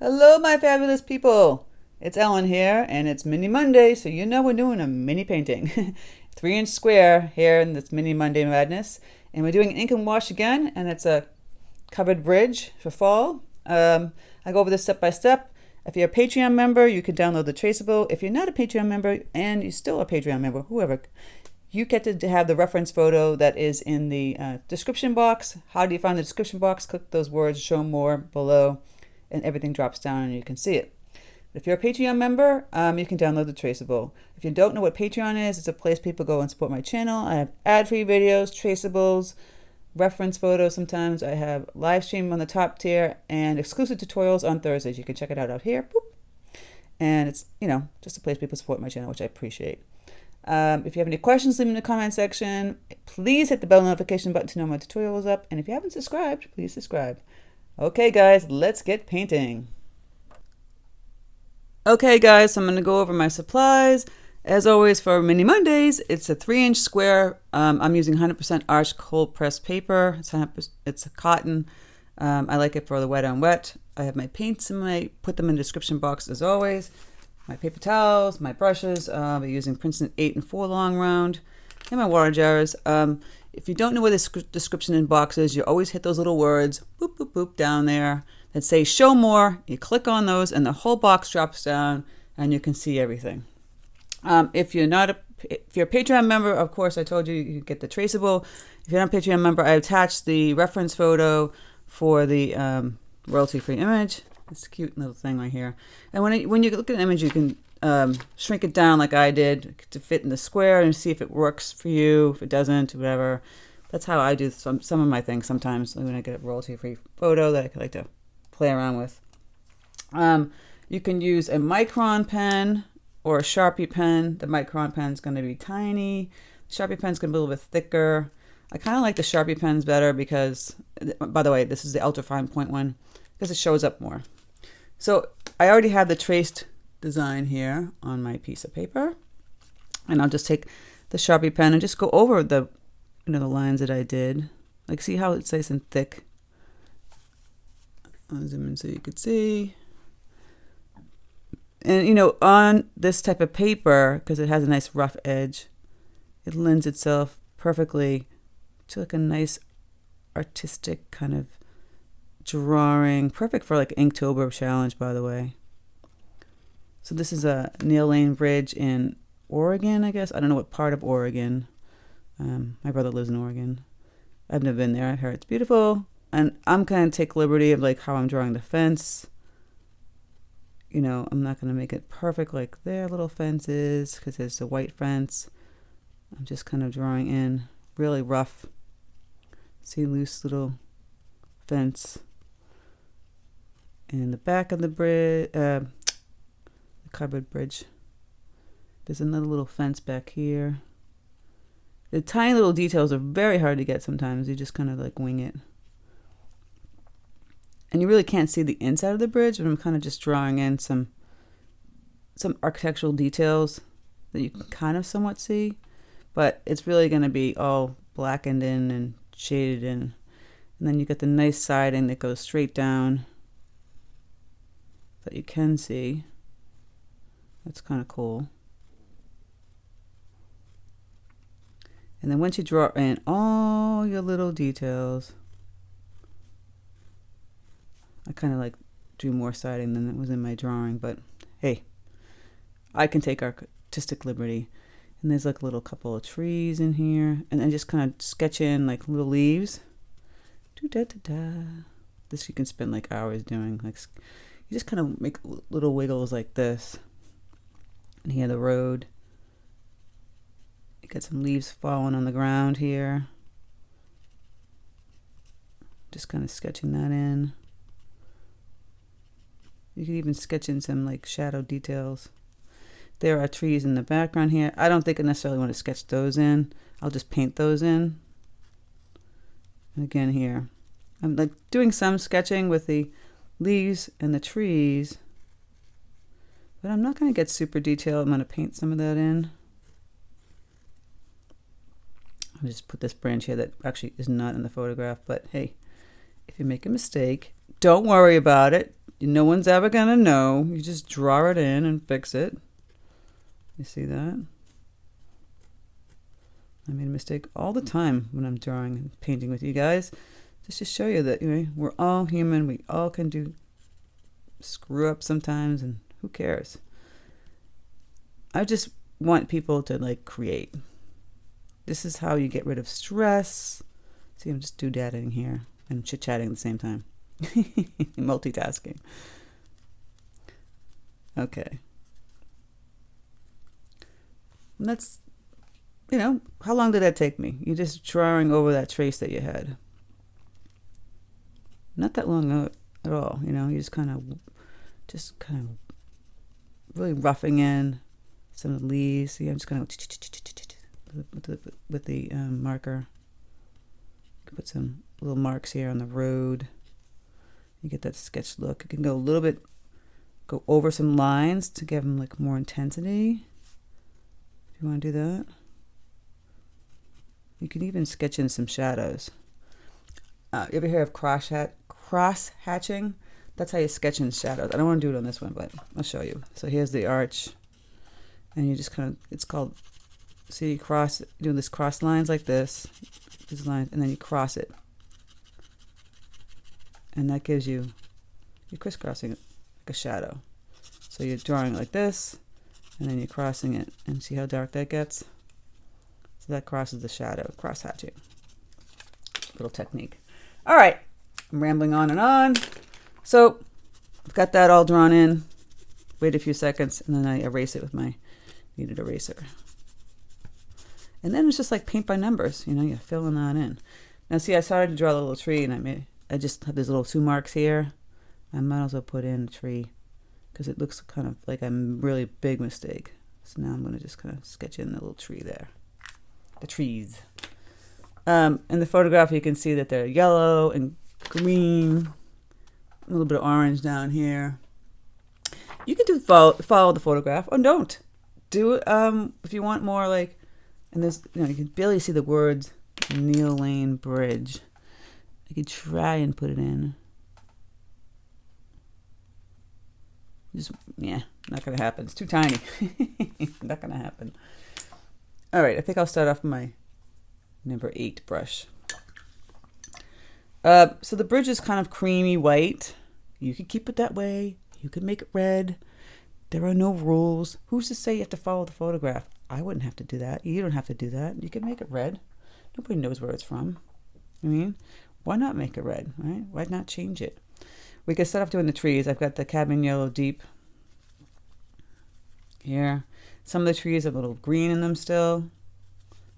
Hello, my fabulous people. It's Ellen here, and it's Mini Monday, so you know we're doing a mini painting. 3-inch square here in this Mini Monday madness. And we're doing ink and wash again, and it's a covered bridge for fall. I go over this step by step. If you're a Patreon member, you can download the traceable. If you're not a Patreon member, and you're still a Patreon member, whoever, you get to have the reference photo that is in the description box. How do you find the description box? Click those words, show more below, and everything drops down and you can see it. If you're a Patreon member, you can download the traceable. If you don't know what Patreon is, it's a place people go and support my channel. I have ad-free videos, traceables, reference photos sometimes. I have live stream on the top tier and exclusive tutorials on Thursdays. You can check it out here. Boop. And it's, just a place people support my channel, which I appreciate. If you have any questions, leave them in the comment section. Please hit the bell notification button to know my tutorial is up. And if you haven't subscribed, please subscribe. Okay, guys, let's get painting. Okay, guys, so I'm going to go over my supplies. As always, for Mini Mondays, it's a 3-inch square. I'm using 100% arch cold pressed paper. It's a cotton. I like it for the wet on wet. I have my paints and put them in the description box as always. My paper towels, my brushes. I'll be using Princeton 8 and 4 long round, and my water jars. If you don't know where the description in box is, you always hit those little words, boop, boop, boop, down there that say show more. You click on those and the whole box drops down and you can see everything. If you're a Patreon member, of course, I told you you get the traceable. If you're not a Patreon member, I attached the reference photo for the royalty-free image. It's a cute little thing right here. And when you look at an image, you can shrink it down like I did to fit in the square and see if it works for you. If it doesn't, whatever. That's how I do some of my things sometimes when I get a royalty-free photo that I like to play around with. You can use a micron pen or a Sharpie pen. The micron pen is going to be tiny. The Sharpie pen is going to be a little bit thicker. I kind of like the Sharpie pens better because, by the way, this is the ultra fine point one because it shows up more. So I already have the traced design here on my piece of paper, and I'll just take the Sharpie pen and just go over the lines that I did. Like, see how it's nice and thick. I'll zoom in so you could see. And on this type of paper, because it has a nice rough edge, it lends itself perfectly to like a nice artistic kind of drawing. Perfect for like Inktober challenge, by the way. So this is a Neil Lane Bridge in Oregon, I guess. I don't know what part of Oregon. My brother lives in Oregon. I've never been there. I heard it's beautiful. And I'm going to take liberty of like how I'm drawing the fence. I'm not going to make it perfect like their little fence is because there's the white fence. I'm just kind of drawing in really rough. See, loose little fence. In the back of the bridge, the covered bridge, there's another little fence back here. The tiny little details are very hard to get sometimes. You just kind of like wing it. And you really can't see the inside of the bridge, but I'm kind of just drawing in some architectural details that you can kind of somewhat see. But it's really going to be all blackened in and shaded in. And then you get the nice siding that goes straight down that you can see. That's kind of cool. And then once you draw in all your little details, I kind of like drew more siding than it was in my drawing, but hey, I can take artistic liberty. And there's like a little couple of trees in here, and then just kind of sketch in like little leaves. This you can spend like hours doing. Like, you just kind of make little wiggles like this. And here the road. You got some leaves falling on the ground here. Just kind of sketching that in. You could even sketch in some like shadow details. There are trees in the background here. I don't think I necessarily want to sketch those in. I'll just paint those in. And again here, I'm like doing some sketching with the leaves and the trees, but I'm not going to get super detailed. I'm going to paint some of that in. I'll just put this branch here that actually is not in the photograph, but hey, if you make a mistake, don't worry about it. No one's ever gonna know. You just draw it in and fix it. You see that? I made a mistake all the time when I'm drawing and painting with you guys. Just to show you that, you know, we're all human. We all can screw up sometimes, and who cares? I just want people to like create. This is how you get rid of stress. See, I'm just doodadding here and chit-chatting at the same time. Multitasking. Okay. And that's, you know, how long did that take me? You're just drawing over that trace that you had. Not that long at all, you know. You just kind of really roughing in some of the leaves. See, I'm just kind of with the marker. Put some little marks here on the road. You get that sketch look. You can go over some lines to give them like more intensity. If you want to do that. You can even sketch in some shadows. You ever hear of cross hatching? That's how you sketch in shadows. I don't want to do it on this one, but I'll show you. So here's the arch. And you just kind of, it's called, see, you do this cross lines like this. These lines, and then you cross it. And that gives you're crisscrossing it like a shadow. So you're drawing it like this, and then you're crossing it. And see how dark that gets? So that crosses the shadow, cross hatching. Little technique. All right, I'm rambling on and on. So I've got that all drawn in. Wait a few seconds, and then I erase it with my kneaded eraser. And then it's just like paint by numbers, you know, you're filling that in. Now see, I started to draw a little tree, and I just have these little 2 marks here. I might as well put in a tree because it looks kind of like a really big mistake. So now I'm going to just kind of sketch in the little tree there. The trees. In the photograph, you can see that they're yellow and green, a little bit of orange down here. You can follow the photograph or don't. Do it if you want more like, and there's, you know, you can barely see the words Neil Lane Bridge. I could try and put it in. Just, yeah, not going to happen. It's too tiny. Not going to happen. All right, I think I'll start off with my number 8 brush. So the bridge is kind of creamy white. You could keep it that way. You could make it red. There are no rules. Who's to say you have to follow the photograph? I wouldn't have to do that. You don't have to do that. You can make it red. Nobody knows where it's from. I mean, why not make it red, right? Why not change it? We can start off doing the trees. I've got the cadmium yellow deep here. Some of the trees have a little green in them still.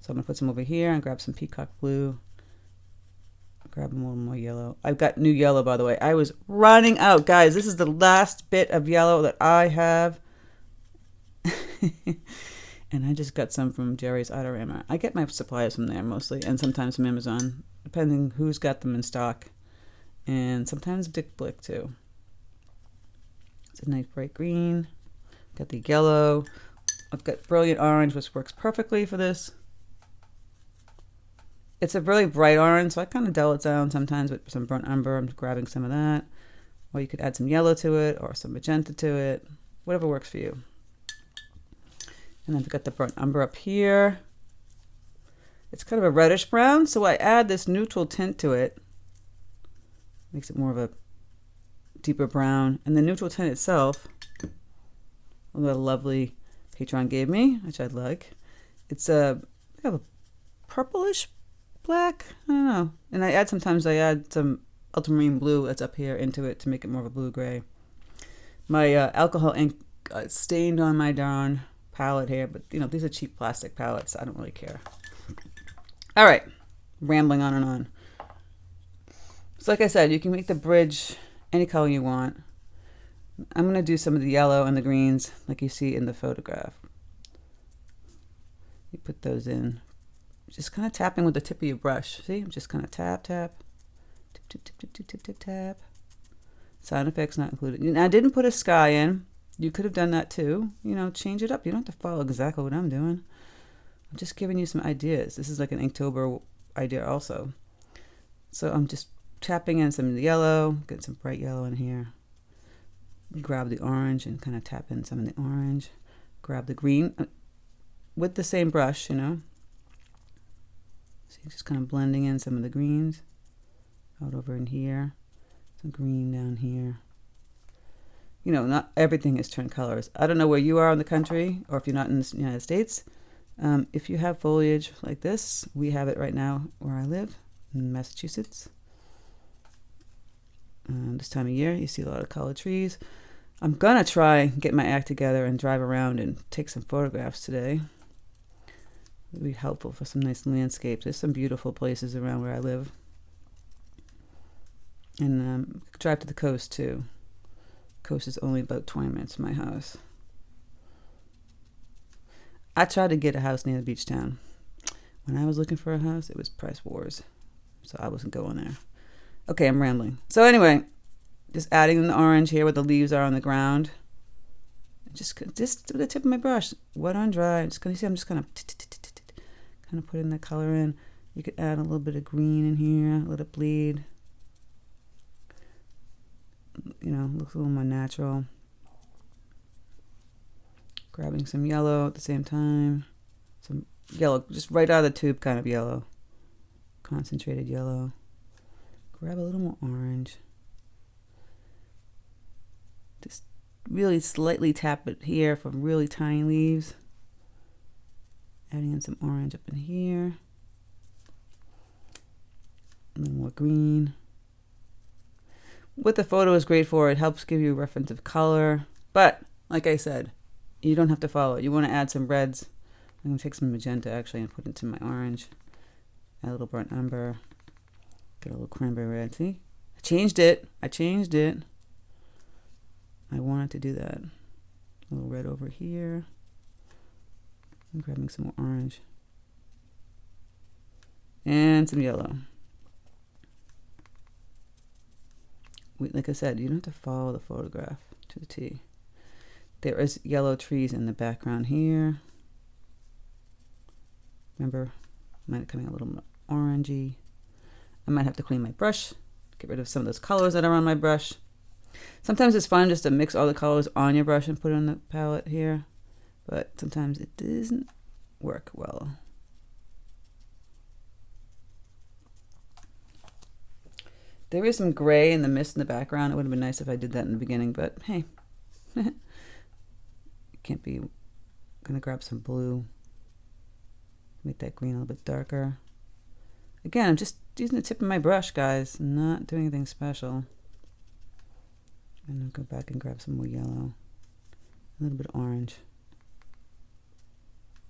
So I'm going to put some over here and grab some peacock blue. Grab a little more yellow. I've got new yellow, by the way. I was running out. Guys, this is the last bit of yellow that I have. And I just got some from Jerry's Autorama. I get my supplies from there mostly, and sometimes from Amazon, depending who's got them in stock. And sometimes Dick Blick too. It's a nice bright green. Got the yellow. I've got brilliant orange, which works perfectly for this. It's a really bright orange, so I kind of dull it down sometimes with some burnt umber. I'm grabbing some of that. Or you could add some yellow to it or some magenta to it. Whatever works for you. And then I've got the burnt umber up here. It's kind of a reddish brown, so I add this neutral tint to it. Makes it more of a deeper brown. And the neutral tint itself, a lovely Patron gave me, which I'd like. It's a purplish black. I don't know. And sometimes I add some ultramarine blue that's up here into it to make it more of a blue-gray. My alcohol ink stained on my darn palette here, but you know, these are cheap plastic palettes. So I don't really care. All right, rambling on and on. So like I said, you can make the bridge any color you want. I'm going to do some of the yellow and the greens like you see in the photograph. You put those in. Just kind of tapping with the tip of your brush. See, I'm just kind of tap, tap. Tip, tip, tip, tip, tip, tip, tip, tap. Sound effects not included. And I didn't put a sky in. You could have done that too. You know, change it up. You don't have to follow exactly what I'm doing. I'm just giving you some ideas. This is like an Inktober idea also. So I'm just tapping in some yellow, getting some bright yellow in here. grab the orange and kind of tap in some of the orange. Grab the green with the same brush, you know. So you're just kind of blending in some of the greens out over in here. Some green down here. You know, not everything is Trent colors. I don't know where you are in the country, or if you're not in the United States. If you have foliage like this, we have it right now where I live in Massachusetts. This time of year, you see a lot of colored trees. I'm gonna try and get my act together and drive around and take some photographs today. It'd be helpful for some nice landscapes. There's some beautiful places around where I live. And drive to the coast too. Coast is only about 20 minutes from my house. I tried to get a house near the beach town. When I was looking for a house, it was price wars. So I wasn't going there. Okay, I'm rambling. So anyway, just adding in the orange here where the leaves are on the ground. Just with the tip of my brush, wet on dry. I'm just kind of putting the color in. You could add a little bit of green in here, let it bleed. You know, looks a little more natural. Grabbing some yellow at the same time. Some yellow, just right out of the tube kind of yellow. Concentrated yellow. Grab a little more orange. Just really slightly tap it here for really tiny leaves. Adding in some orange up in here. A little more green. What the photo is great for, it helps give you a reference of color. But, like I said, you don't have to follow it. You want to add some reds. I'm going to take some magenta actually and put it into my orange. Add a little burnt umber. Get a little cranberry red. See? I changed it. I wanted to do that. A little red over here. I'm grabbing some more orange. And some yellow. Like I said, you don't have to follow the photograph to the T. There is yellow trees in the background here. Remember, mine are coming a little more orangey. I might have to clean my brush, get rid of some of those colors that are on my brush. Sometimes it's fun just to mix all the colors on your brush and put it on the palette here, but sometimes it doesn't work well. There is some gray in the mist in the background. It would have been nice if I did that in the beginning, but hey. Can't be. Gonna grab some blue. Make that green a little bit darker. Again, I'm just using the tip of my brush, guys. Not doing anything special. And I'll go back and grab some more yellow. A little bit of orange.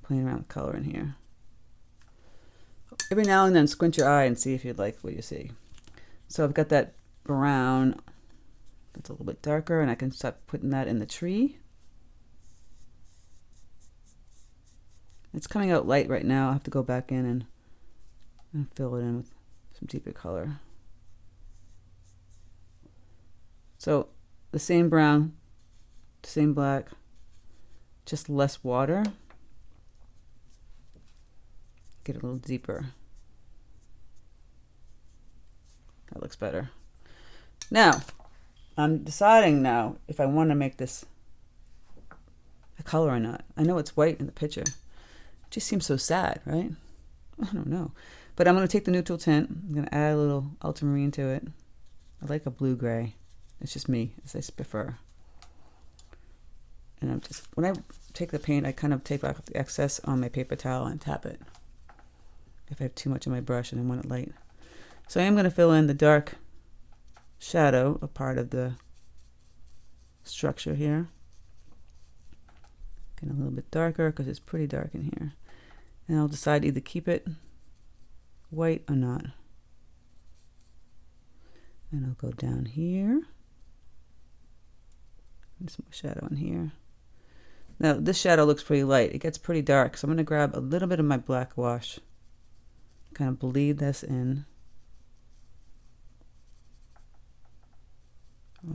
Playing around with color in here. Every now and then squint your eye and see if you like what you see. So I've got that brown that's a little bit darker, and I can start putting that in the tree. It's coming out light right now. I have to go back in and fill it in with some deeper color. So the same brown, same black, just less water. Get a little deeper. That looks better. Now, I'm deciding now if I want to make this a color or not. I know it's white in the picture. It just seems so sad, right? I don't know. But I'm going to take the neutral tint. I'm going to add a little ultramarine to it. I like a blue-gray. It's just me, as I prefer. And I'm just, when I take the paint, I kind of take off the excess on my paper towel and tap it. If I have too much on my brush and I want it light. So I am going to fill in the dark shadow, a part of the structure here. Get a little bit darker because it's pretty dark in here. And I'll decide either keep it white or not. And I'll go down here. And some shadow in here. Now this shadow looks pretty light. It gets pretty dark. So I'm going to grab a little bit of my black gouache. Kind of bleed this in.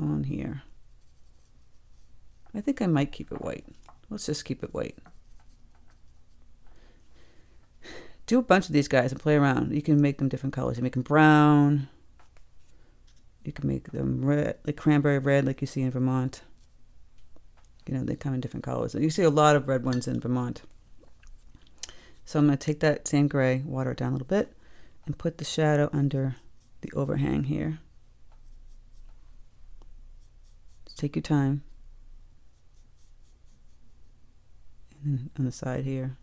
On here. I think I might keep it white. Let's just keep it white. Do a bunch of these guys and play around. You can make them different colors. You make them brown. You can make them red, like cranberry red, like you see in Vermont. You know, they come in different colors. You see a lot of red ones in Vermont. So I'm going to take that same gray, water it down a little bit, and put the shadow under the overhang here. Just take your time. And then on the side here,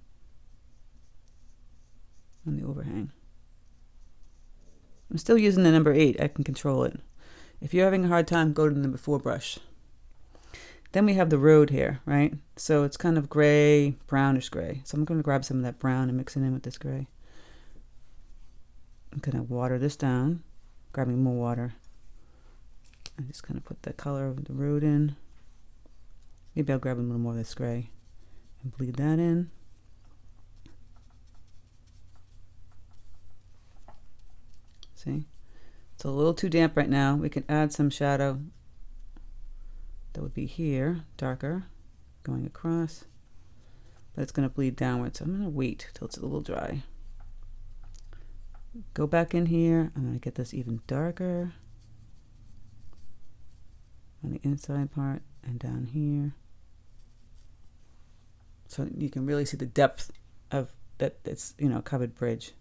on the overhang. I'm still using the number 8. I can control it. If you're having a hard time, go to the number 4 brush. Then we have the road here, right? So it's kind of gray, brownish gray. So I'm going to grab some of that brown and mix it in with this gray. I'm going to water this down, grabbing more water. I'm just going to put the color of the road in. Maybe I'll grab a little more of this gray and bleed that in. See? It's a little too damp right now. We can add some shadow. That would be here, darker, going across, but it's going to bleed downwards. So I'm going to wait till it's a little dry. Go back in here. I'm going to get this even darker on the inside part and down here. So you can really see the depth of that's, you know, covered bridge.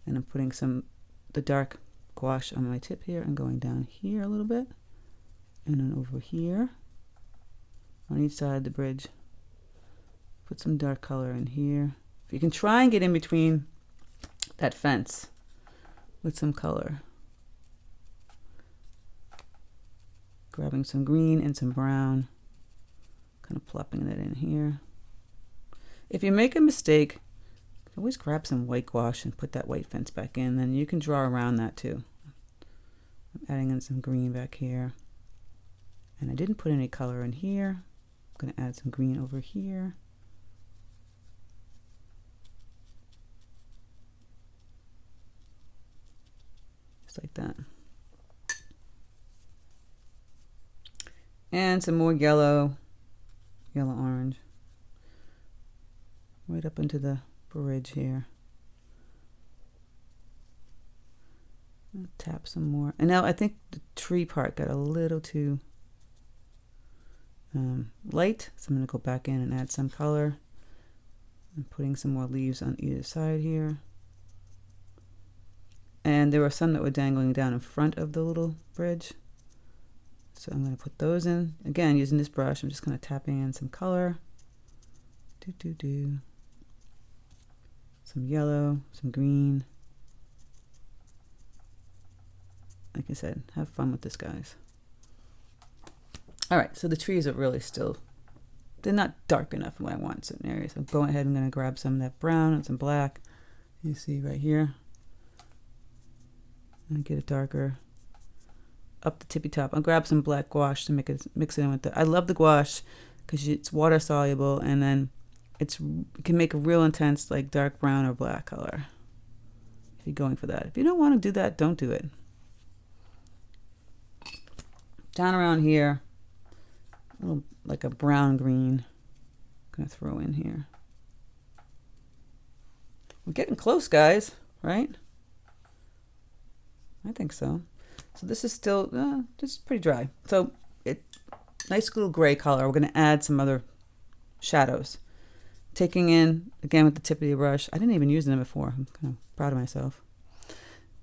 And I'm putting the dark gouache on my tip here and going down here a little bit and then over here on each side of the bridge. Put some dark color in here. If you can try and get in between that fence with some color. Grabbing some green and some brown, kind of plopping that in here. If you make a mistake, always grab some white gouache and put that white fence back in, then you can draw around that too. I'm adding in some green back here. And I didn't put any color in here. I'm going to add some green over here. Just like that. And some more yellow, orange. Right up into the bridge here. I'll tap some more. And now I think the tree part got a little too light. So I'm going to go back in and add some color. I'm putting some more leaves on either side here. And there were some that were dangling down in front of the little bridge. So I'm going to put those in. Again, using this brush, I'm just kind of tapping in some color. Some yellow, some green. Like I said, have fun with this, guys. All right, so the trees are really still, they're not dark enough when I want in certain areas. So go ahead, I'm going to grab some of that brown and some black. You see right here. And get it darker. Up the tippy top. I'll grab some black gouache to mix it in with I love the gouache because it's water soluble, and then it can make a real intense like dark brown or black color if you're going for that. If you don't want to do that, don't do it. Down around here, a little like a brown green. I'm gonna throw in here. We're getting close, guys, right? I think so. So this is still just pretty dry. So nice little gray color. We're gonna add some other shadows. Taking in, again with the tip of the brush, I didn't even use them before. I'm kind of proud of myself.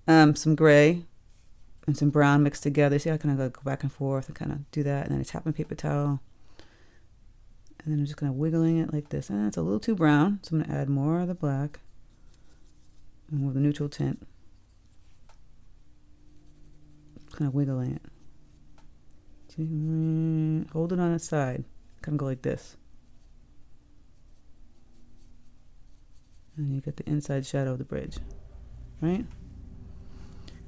Some gray and some brown mixed together. See how I kind of go back and forth and kind of do that. And then I tap my paper towel. And then I'm just kind of wiggling it like this. And it's a little too brown, so I'm going to add more of the black and more of the neutral tint. Kind of wiggling it. See? Hold it on its side. Kind of go like this. And you get the inside shadow of the bridge, right?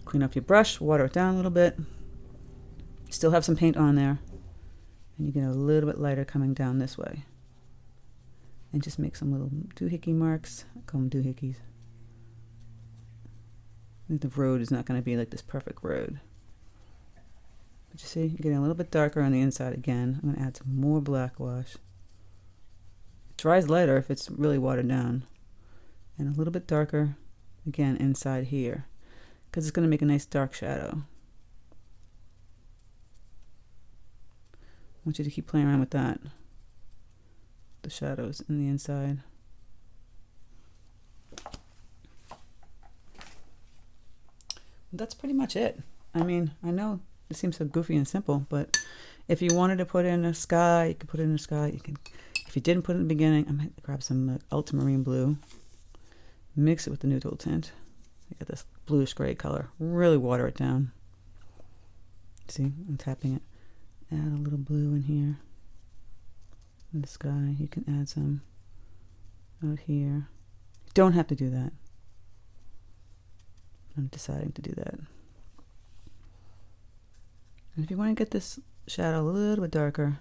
Clean up your brush, water it down a little bit. Still have some paint on there. And you get a little bit lighter coming down this way. And just make some little doohickey marks. I call them doohickeys. The road is not going to be like this perfect road. But you see, you're getting a little bit darker on the inside again. I'm going to add some more black gouache. It dries lighter if it's really watered down. And a little bit darker, again, inside here. Because it's going to make a nice dark shadow. want you to keep playing around with that. The shadows in the inside. That's pretty much it. I mean, I know it seems so goofy and simple, but if you wanted to put in a sky, you can put it in a sky. You can, if you didn't put it in the beginning, I might grab some ultramarine blue, mix it with the neutral tint. You get this bluish gray color. Really water it down. See, I'm tapping it. Add a little blue in here. In the sky, you can add some out here. You don't have to do that. I'm deciding to do that. And if you want to get this shadow a little bit darker,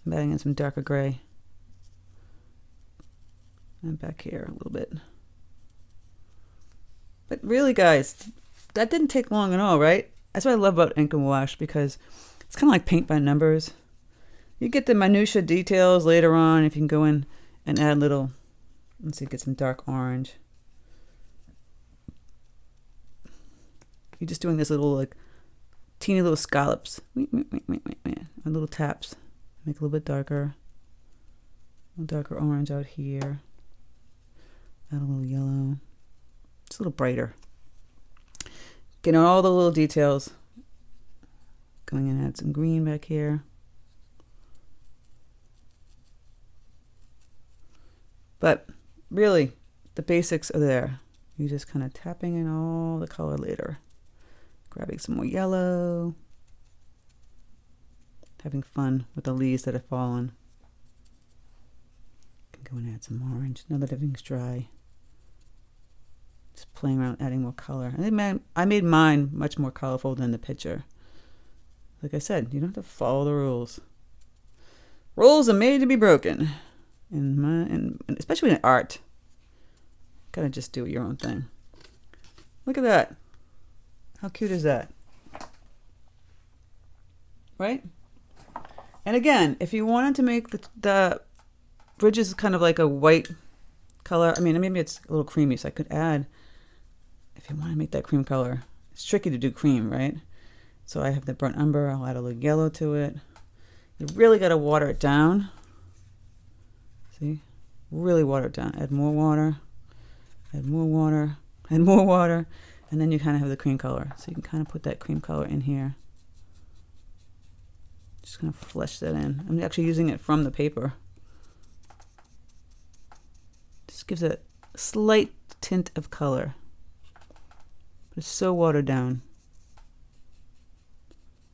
I'm adding in some darker gray. And back here a little bit. But really, guys, that didn't take long at all, right? That's what I love about ink and wash, because it's kind of like paint by numbers. You get the minutia details later on if you can go in and add little, let's see, get some dark orange. You're just doing this little, like, teeny little scallops. And little taps. Make it a little bit darker. A little darker orange out here. Add a little yellow. Just a little brighter. Getting all the little details. Going in and add some green back here. But really, the basics are there. You're just kind of tapping in all the color later. Grabbing some more yellow. Having fun with the leaves that have fallen. Can go and add some orange now that everything's dry. Just playing around, adding more color. I made mine much more colorful than the picture. Like I said, you don't have to follow the rules. Rules are made to be broken. And especially in art. Gotta just do your own thing. Look at that. How cute is that? Right? And again, if you wanted to make the bridges kind of like a white color, I mean, maybe it's a little creamy, so I could add, if you want to make that cream color, it's tricky to do cream, right? So I have the burnt umber, I'll add a little yellow to it. You really got to water it down. See? Really water it down. Add more water, add more water, add more water, and then you kind of have the cream color. So you can kind of put that cream color in here. Just going to flesh that in. I'm actually using it from the paper. Just gives a slight tint of color. But it's so watered down.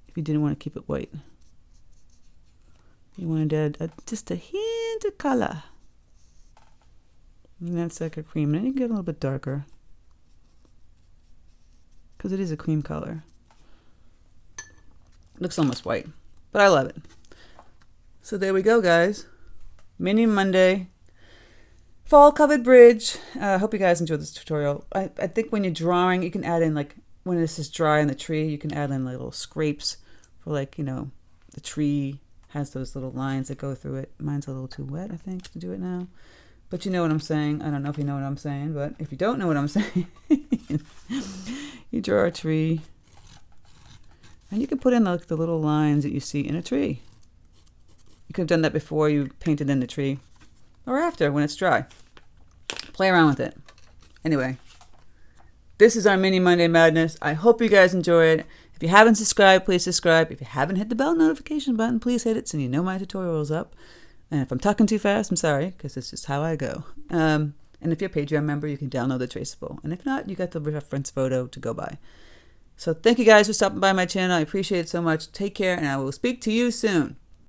If you didn't want to keep it white. You want to add just a hint of color. And that's like a cream. And you can get a little bit darker. Because it is a cream color. Looks almost white. But I love it. So there we go, guys. Mini Monday. Fall covered bridge. I hope you guys enjoyed this tutorial. I think when you're drawing, you can add in, like, when this is dry in the tree, you can add in little scrapes for, like, you know, the tree has those little lines that go through it. Mine's a little too wet, I think, to do it now. But you know what I'm saying. I don't know if you know what I'm saying, but if you don't know what I'm saying, you draw a tree. And you can put in the little lines that you see in a tree. You could have done that before you painted in the tree. Or after, when it's dry. Play around with it. Anyway, this is our Mini Monday Madness. I hope you guys enjoy it. If you haven't subscribed, please subscribe. If you haven't hit the bell notification button, please hit it so you know my tutorial is up. And if I'm talking too fast, I'm sorry, because it's just how I go. And if you're a Patreon member, you can download the traceable. And if not, you got the reference photo to go by. So thank you guys for stopping by my channel. I appreciate it so much. Take care, and I will speak to you soon.